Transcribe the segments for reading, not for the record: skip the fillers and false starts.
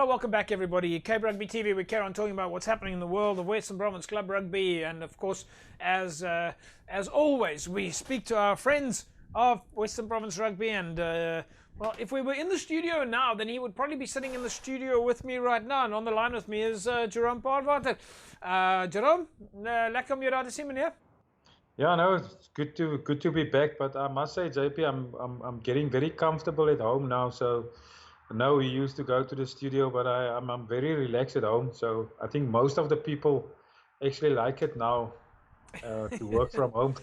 Hello, welcome back everybody. Cape Rugby TV, we carry on talking about what's happening in the world of Western Province Club Rugby, and of course, as always, we speak to our friends of Western Province Rugby, and well, if we were in the studio now, then he would probably be sitting in the studio with me right now, and on the line with me is Jerome Paarwater. Jerome, lekker om jou daar te sien, meneer. Yeah, no, it's good to be back. But I must say, JP, I'm getting very comfortable at home now. So I know we used to go to the studio, but I'm very relaxed at home. So I think most of the people actually like it now to work from home.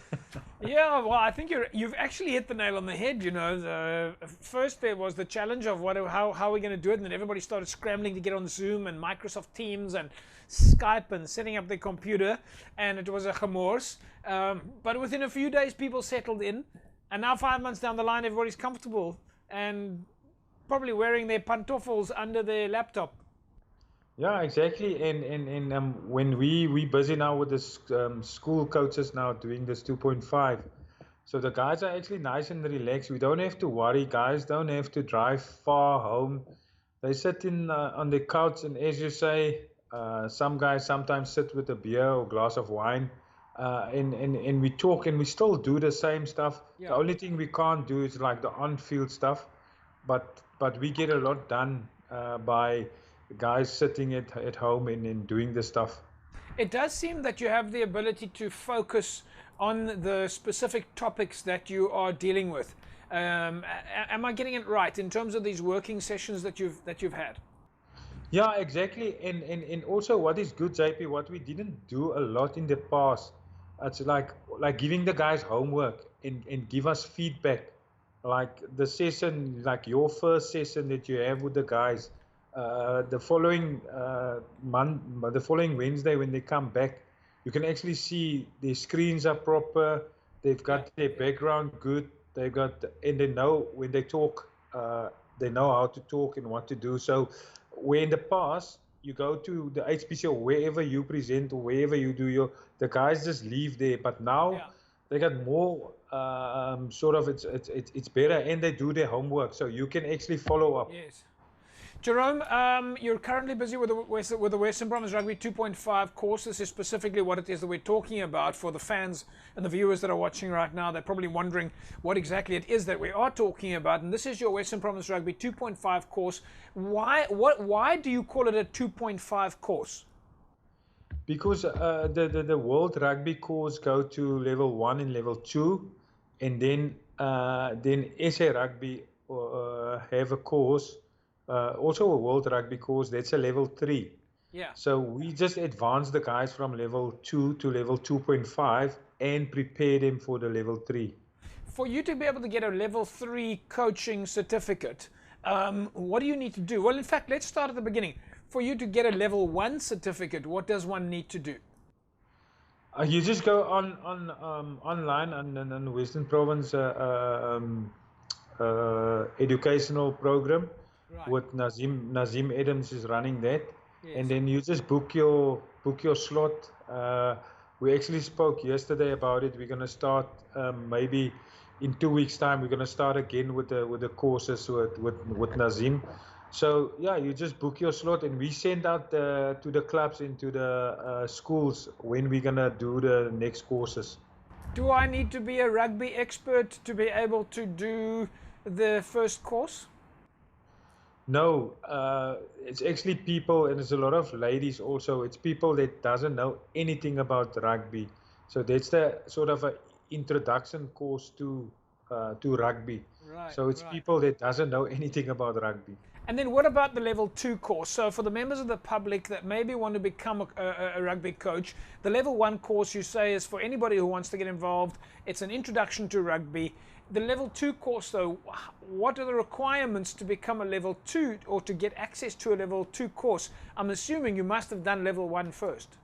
Yeah, well, I think you've actually hit the nail on the head. You know, first there was the challenge of how we're going to do it, and then everybody started scrambling to get on Zoom and Microsoft Teams and Skype and setting up their computer, and it was a gemors. But within a few days, people settled in, and now 5 months down the line, everybody's comfortable and probably wearing their pantoffels under their laptop. Yeah, exactly. And when we busy now with the school coaches now doing this 2.5, so the guys are actually nice and relaxed. We don't have to worry. Guys don't have to drive far home. They sit in on the couch, and as you say, some guys sometimes sit with a beer or glass of wine, and we talk, and we still do the same stuff. Yeah. The only thing we can't do is like the on-field stuff, but we get a lot done by guys sitting at home and doing the stuff. It does seem that you have the ability to focus on the specific topics that you are dealing with. Am I getting it right in terms of these working sessions that you've had? Yeah, exactly. And also what is good, JP, what we didn't do a lot in the past, it's like giving the guys homework and give us feedback. Like the session, like your first session that you have with the guys, the following the following Wednesday when they come back, you can actually see their screens are proper, they've got their background good, and they know when they talk, they know how to talk and what to do. So where in the past you go to the HPC or wherever you present or wherever you do the guys just leave there, but now they got more sort of it's better, and they do their homework, so you can actually follow up. Yes. Jerome, you're currently busy with the Western Province Rugby 2.5 course. This is specifically what it is that we're talking about for the fans and the viewers that are watching right now. They're probably wondering what exactly it is that we are talking about. And this is your Western Province Rugby 2.5 course. Why do you call it a 2.5 course? Because the World Rugby course go to level 1 and level 2, and then SA Rugby have a course. Also a World Rugby course, that's a level 3. Yeah. So we just advance the guys from level 2 to level 2.5 and prepare them for the level 3. For you to be able to get a level 3 coaching certificate, what do you need to do? Well, in fact, let's start at the beginning. For you to get a level 1 certificate, what does one need to do? You just go online on Western Province educational program. Right. With Nazim Adams is running that, Yes. and then you just book your slot. We actually spoke yesterday about it. We're gonna start maybe in 2 weeks' time. We're gonna start again with the courses with Nazim. So yeah, you just book your slot, and we send out to the clubs and to the schools when we're gonna do the next courses. Do I need to be a rugby expert to be able to do the first course? No, it's actually people, and there's a lot of ladies also. It's people that doesn't know anything about rugby. So that's the sort of an introduction course to rugby. Right. So it's people that doesn't know anything about rugby. And then what about the level 2 course? So for the members of the public that maybe want to become a rugby coach, the level 1 course you say is for anybody who wants to get involved. It's an introduction to rugby. The level 2 course though, what are the requirements to become a level 2 or to get access to a level 2 course? I'm assuming you must have done level 1 first.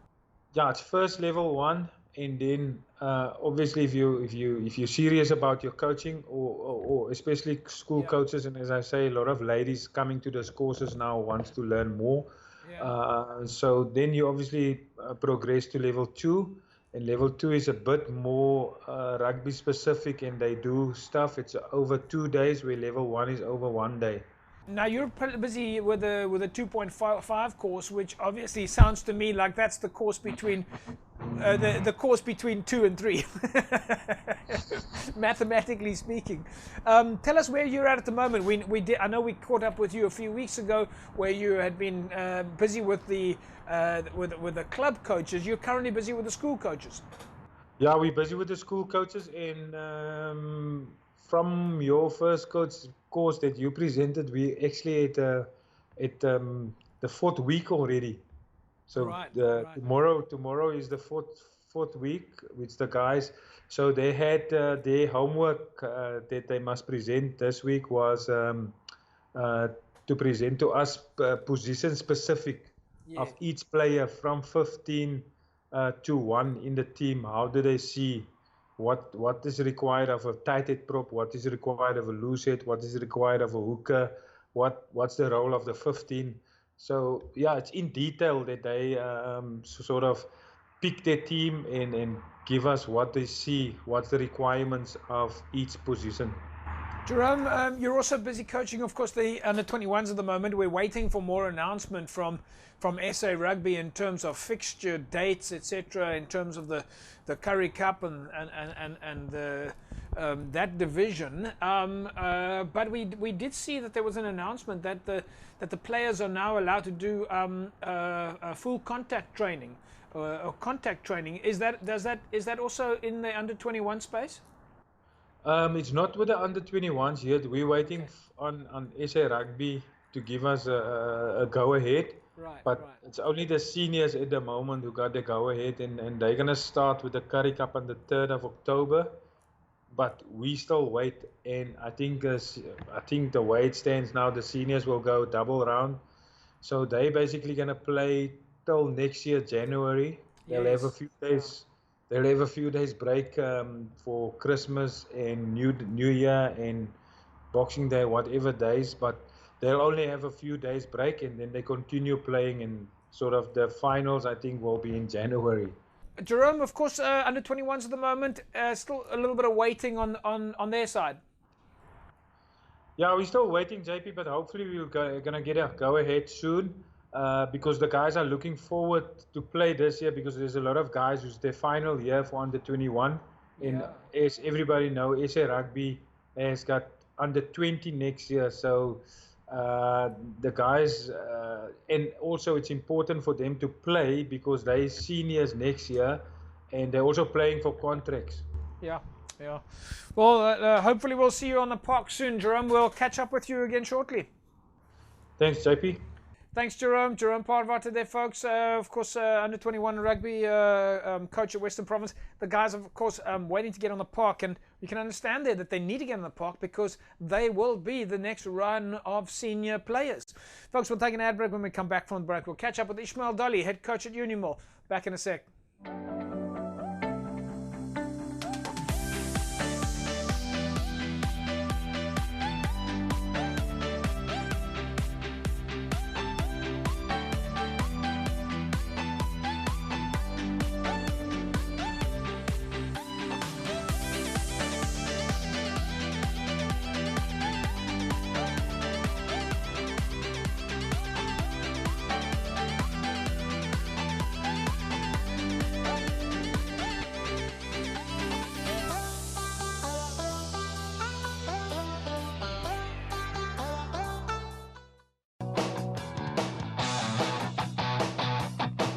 Yeah, it's first level 1, and then obviously if you're serious about your coaching, or especially school coaches, and as I say, a lot of ladies coming to those courses now wants to learn more. So then you obviously progress to level 2, and level 2 is a bit more rugby specific, and they do stuff. It's over 2 days, where level 1 is over 1 day. Now you're busy with a 2.5 course, which obviously sounds to me like that's the course between the course between 2 and 3, mathematically speaking. Tell us where you're at the moment. We did. I know we caught up with you a few weeks ago, where you had been busy with the club coaches. You're currently busy with the school coaches. Yeah, we're busy with the school coaches, and from your first course that you presented, we actually at the fourth week already. So Right. tomorrow is the fourth week, which the guys. So they had their homework that they must present this week was uh, to present to us position specific Yeah. of each player from 15 to 1 in the team. How do they see what is required of a tight head prop, what is required of a loose head, what is required of a hooker, what's the role of the 15. So yeah, it's in detail that they sort of pick their team and give us what they see, what's the requirements of each position. Jerome, you're also busy coaching, of course, the under 21s at the moment. We're waiting for more announcement from SA Rugby in terms of fixture dates, etc., in terms of the Currie Cup and the, that division. But we did see that there was an announcement that the players are now allowed to do full contact training or contact training. Is that also in the under 21 space? It's not with the under 21s yet. We're waiting Okay. on SA Rugby to give us a go ahead. Right, But right. it's only the seniors at the moment who got the go ahead, and they're gonna start with the Currie Cup on the 3rd of October. But we still wait, and I think the way it stands now, the seniors will go double round. So they basically gonna play till next year January. They'll have a Yes. few days. They'll have a few days break for Christmas and New Year and Boxing Day, whatever days. But they'll only have a few days break, and then they continue playing. And sort of the finals, I think, will be in January. Jerome, of course, under 21s at the moment, still a little bit of waiting on their side. Yeah, we're still waiting, JP, but hopefully we're gonna get a go ahead soon because the guys are looking forward to play this year because there's a lot of guys who's their final year for under 21. And Yeah. as everybody knows, SA Rugby has got under 20 next year. So the guys, and also it's important for them to play because they're seniors next year and they're also playing for contracts. Yeah. Yeah. Well, hopefully we'll see you on the park soon, Jerome. We'll catch up with you again shortly. Thanks, JP. Thanks, Jerome. Jerome Paarwater there, folks. Of course, under 21 rugby coach at Western Province. The guys, of course, waiting to get on the park. And you can understand there that they need to get on the park because they will be the next run of senior players. Folks, we'll take an ad break. When we come back from the break, we'll catch up with Ishmael Dolly, head coach at Unimall. Back in a sec.